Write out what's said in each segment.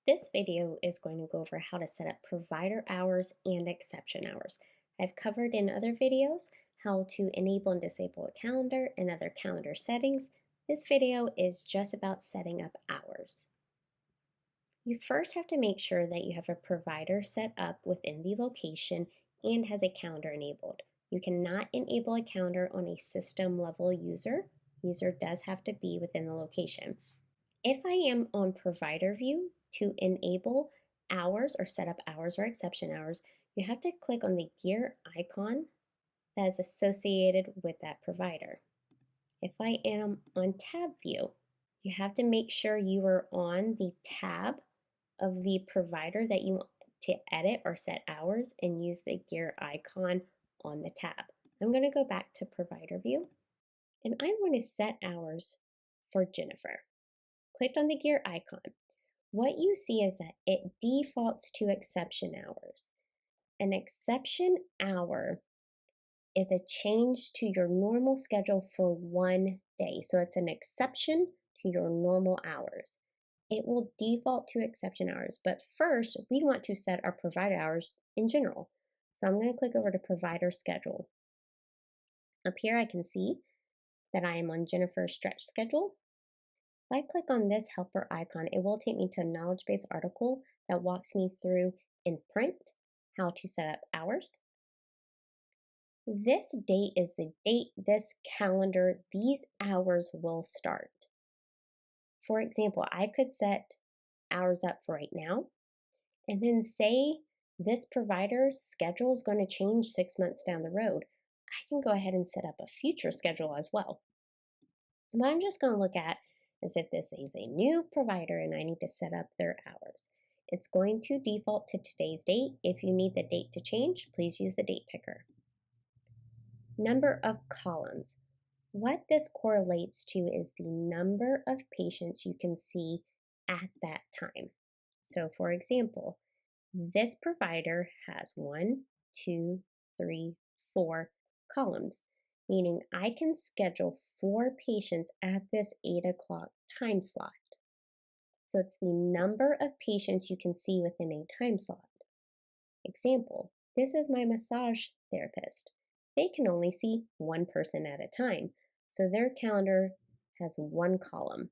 This video is going to go over how to set up provider hours and exception hours. I've covered in other videos how to enable and disable a calendar and other calendar settings. This video is just about setting up hours. You first have to make sure that you have a provider set up within the location and has a calendar enabled. You cannot enable a calendar on a system level user. User does have to be within the location. If I am on provider view to enable hours or set up hours or exception hours, you have to click on the gear icon that is associated with that provider. If I am on tab view, you have to make sure you are on the tab of the provider that you want to edit or set hours and use the gear icon on the tab. I'm going to go back to provider view and I'm going to set hours for Jennifer. Clicked on the gear icon. What you see is that it defaults to exception hours. An exception hour is a change to your normal schedule for one day. So it's an exception to your normal hours. It will default to exception hours, but first we want to set our provider hours in general. So I'm going to click over to provider schedule. Up here I can see that I am on Jennifer's stretch schedule. If I click on this helper icon, it will take me to a knowledge base article that walks me through in print how to set up hours. This date is the date this calendar, these hours will start. For example, I could set hours up for right now and then say this provider's schedule is going to change 6 months down the road. I can go ahead and set up a future schedule as well. What I'm just going to look at is if this is a new provider and I need to set up their hours. It's going to default to today's date. If you need the date to change, please use the date picker. Number of columns. What this correlates to is the number of patients you can see at that time. So for example, this provider has 1, 2, 3, 4 columns, meaning I can schedule 4 patients at this 8 o'clock time slot. So it's the number of patients you can see within a time slot. Example, this is my massage therapist. They can only see one person at a time, so their calendar has one column.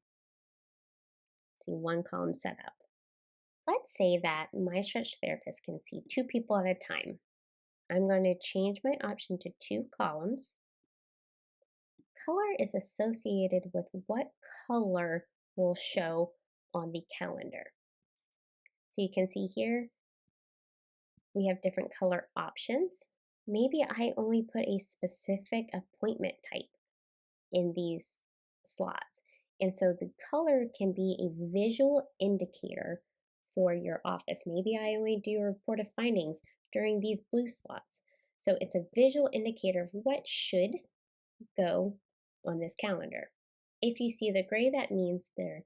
See, one column set up. Let's say that my stretch therapist can see 2 people at a time. I'm going to change my option to 2 columns. Color is associated with what color will show on the calendar. So you can see here, we have different color options. Maybe I only put a specific appointment type in these slots. And so the color can be a visual indicator for your office. Maybe I only do a report of findings during these blue slots. So it's a visual indicator of what should go on this calendar. If you see the gray, that means there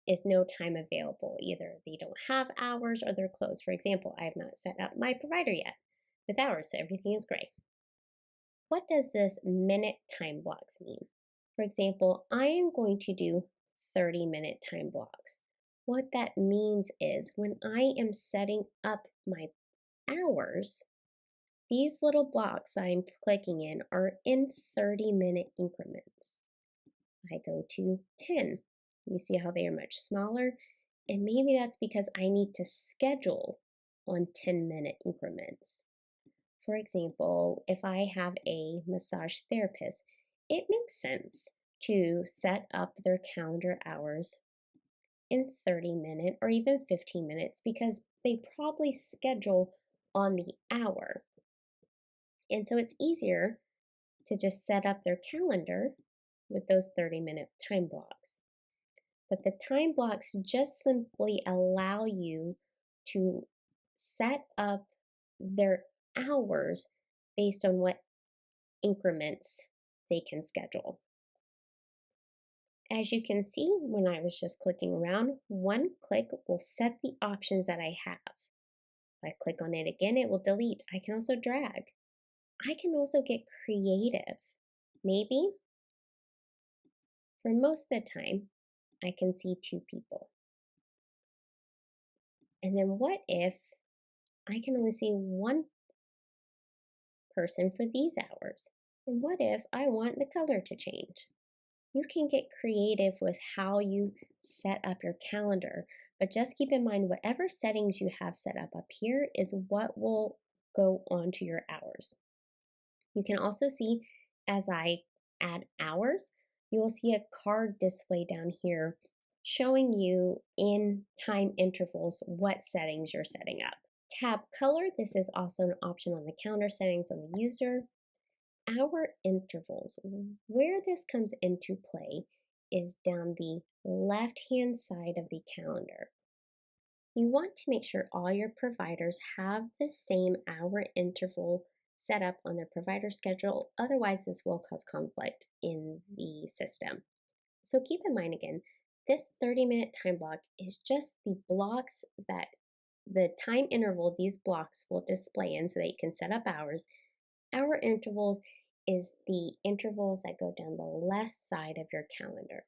is no time available. Either they don't have hours or they're closed. For example, I have not set up my provider yet with hours, so everything is gray. What does this minute time blocks mean? For example, I am going to do 30-minute time blocks. What that means is when I am setting up my hours, these little blocks I'm clicking in are in 30-minute increments. I go to 10. You see how they are much smaller? And maybe that's because I need to schedule on 10-minute increments. For example, if I have a massage therapist, it makes sense to set up their calendar hours in 30-minute or even 15 minutes because they probably schedule on the hour. And so it's easier to just set up their calendar with those 30-minute time blocks. But the time blocks just simply allow you to set up their hours based on what increments they can schedule. As you can see, when I was just clicking around, one click will set the options that I have. If I click on it again, it will delete. I can also drag. I can also get creative. Maybe, for most of the time, I can see 2 people. And then what if I can only see one person for these hours? And what if I want the color to change? You can get creative with how you set up your calendar, but just keep in mind whatever settings you have set up here is what will go onto your hours. You can also see as I add hours, you will see a card display down here showing you in time intervals what settings you're setting up. Tab color, this is also an option on the calendar settings on the user. Hour intervals, where this comes into play is down the left-hand side of the calendar. You want to make sure all your providers have the same hour interval set up on their provider schedule, otherwise this will cause conflict in the system. So keep in mind again, this 30-minute time block is just the blocks that the time interval these blocks will display in so that you can set up hours. Hour intervals is the intervals that go down the left side of your calendar.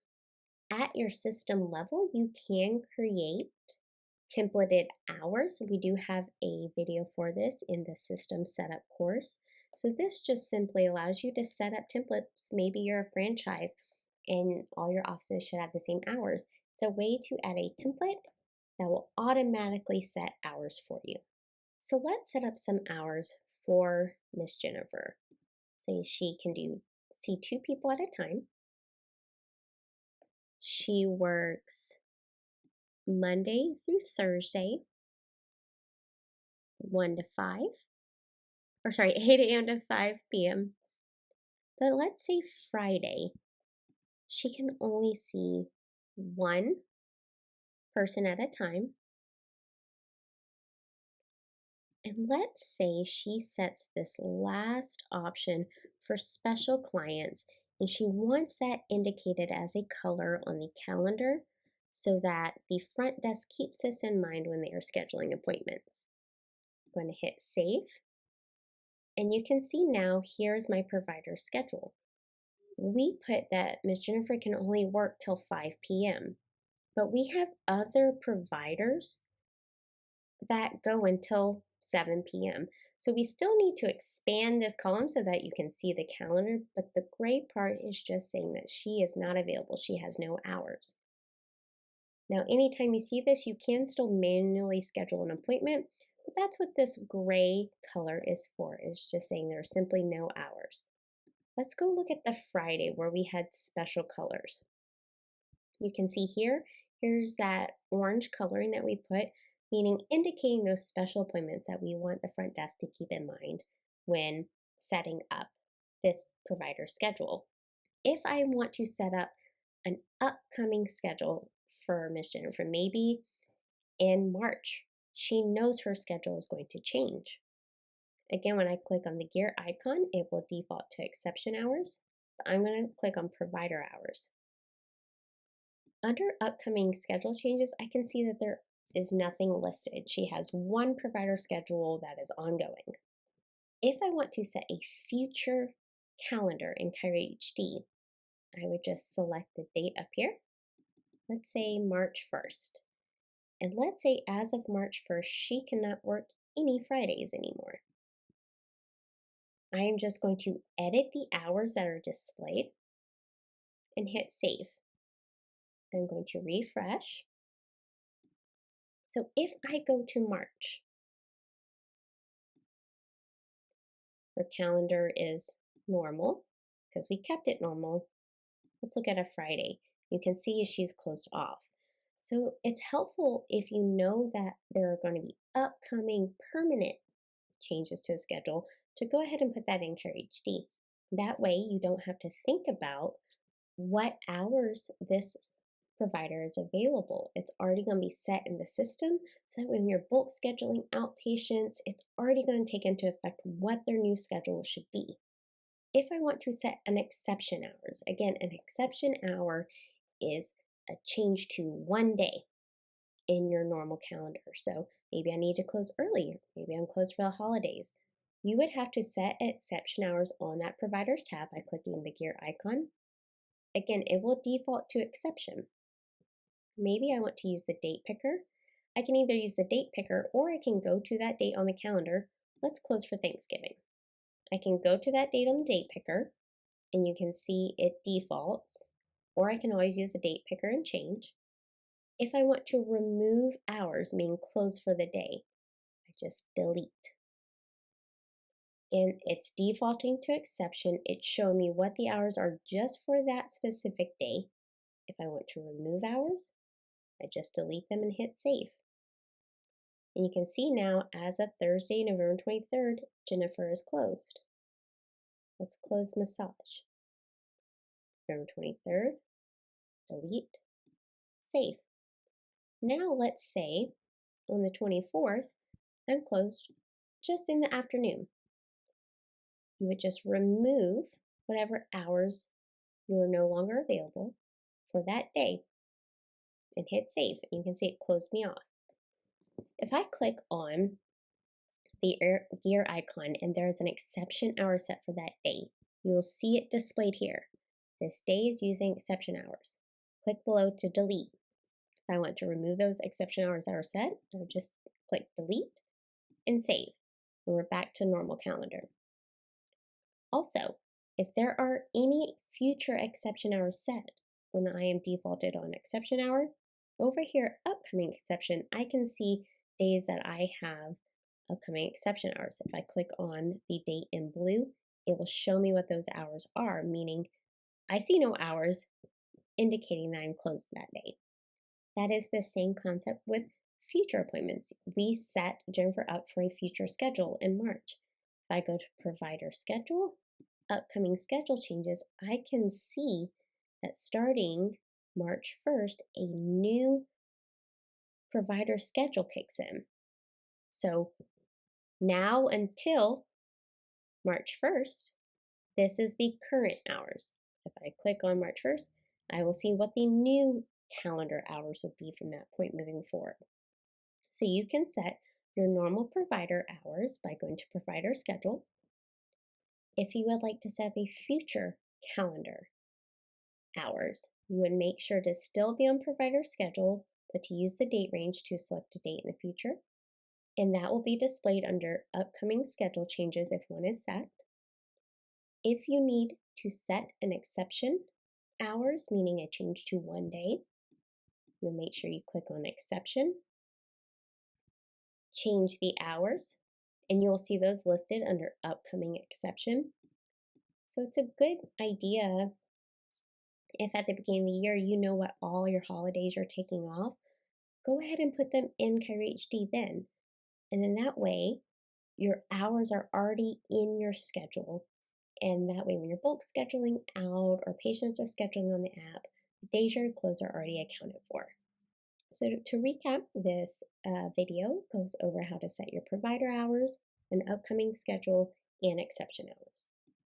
At your system level, you can create templated hours. We do have a video for this in the system setup course. So this just simply allows you to set up templates. Maybe you're a franchise and all your offices should have the same hours. It's a way to add a template that will automatically set hours for you. So let's set up some hours for Miss Jennifer. Say she can see 2 people at a time. She works Monday through Thursday, 1 to 5, 8 a.m. to 5 p.m. But let's say Friday, she can only see one person at a time. And let's say she sets this last option for special clients and she wants that indicated as a color on the calendar so that the front desk keeps this in mind when they are scheduling appointments. I'm going to hit save. And you can see now here's my provider schedule. We put that Miss Jennifer can only work till 5 p.m. But we have other providers that go until 7 p.m. So we still need to expand this column so that you can see the calendar, but the gray part is just saying that she is not available. She has no hours. Now, anytime you see this, you can still manually schedule an appointment, but that's what this gray color is for, is just saying there are simply no hours. Let's go look at the Friday where we had special colors. You can see here's that orange coloring that we put, meaning indicating those special appointments that we want the front desk to keep in mind when setting up this provider schedule. If I want to set up an upcoming schedule for Miss Jennifer, maybe in March, she knows her schedule is going to change. Again, when I click on the gear icon, it will default to exception hours. I'm going to click on provider hours. Under upcoming schedule changes, I can see that there is nothing listed. She has one provider schedule that is ongoing. If I want to set a future calendar in Kyra HD, I would just select the date up here. Let's say March 1st. And let's say as of March 1st, she cannot work any Fridays anymore. I am just going to edit the hours that are displayed and hit save. I'm going to refresh. So if I go to March, her calendar is normal because we kept it normal. Let's look at a Friday. You can see she's closed off. So it's helpful if you know that there are going to be upcoming permanent changes to the schedule to go ahead and put that in Kyra HD. That way you don't have to think about what hours this provider is available. It's already going to be set in the system so that when you're bulk scheduling out patients, it's already going to take into effect what their new schedule should be. If I want to set an exception hours, again, an exception hour is a change to one day in your normal calendar. So maybe I need to close early, maybe I'm closed for the holidays. You would have to set exception hours on that provider's tab by clicking the gear icon. Again, it will default to exception. Maybe I want to use the date picker. I can either use the date picker or I can go to that date on the calendar. Let's close for Thanksgiving. I can go to that date on the date picker and you can see it defaults, or I can always use the date picker and change. If I want to remove hours, meaning close for the day, I just delete. And it's defaulting to exception. It's showing me what the hours are just for that specific day. If I want to remove hours, I just delete them and hit save. And you can see now, as of Thursday, November 23rd, Jennifer is closed. Let's close massage. November 23rd, delete, save. Now let's say on the 24th, I'm closed just in the afternoon. You would just remove whatever hours you are no longer available for that day and hit save. And you can see it closed me off. If I click on the gear icon and there's an exception hour set for that day, you will see it displayed here. This day is using exception hours. Click below to delete. If I want to remove those exception hours that are set, I would just click delete and save. And we're back to normal calendar. Also, if there are any future exception hours set when I am defaulted on exception hour, over here, upcoming exception, I can see days that I have upcoming exception hours. If I click on the date in blue, it will show me what those hours are, meaning I see no hours indicating that I'm closed that day. That is the same concept with future appointments. We set Jennifer up for a future schedule in March. If I go to provider schedule, upcoming schedule changes, I can see that starting March 1st, a new provider schedule kicks in. So now until March 1st, this is the current hours. If I click on March 1st, I will see what the new calendar hours would be from that point moving forward. So you can set your normal provider hours by going to provider schedule. If you would like to set a future calendar hours, you would make sure to still be on provider schedule, but to use the date range to select a date in the future. And that will be displayed under upcoming schedule changes if one is set. If you need to set an exception hours, meaning a change to one day, you'll make sure you click on exception, change the hours, and you'll see those listed under upcoming exception. So it's a good idea if at the beginning of the year you know what all your holidays you're taking off, go ahead and put them in Kyrie HD then. And then that way, your hours are already in your schedule. And that way, when you're bulk scheduling out or patients are scheduling on the app, the days you're closed are already accounted for. So to recap, this video goes over how to set your provider hours, an upcoming schedule, and exception hours.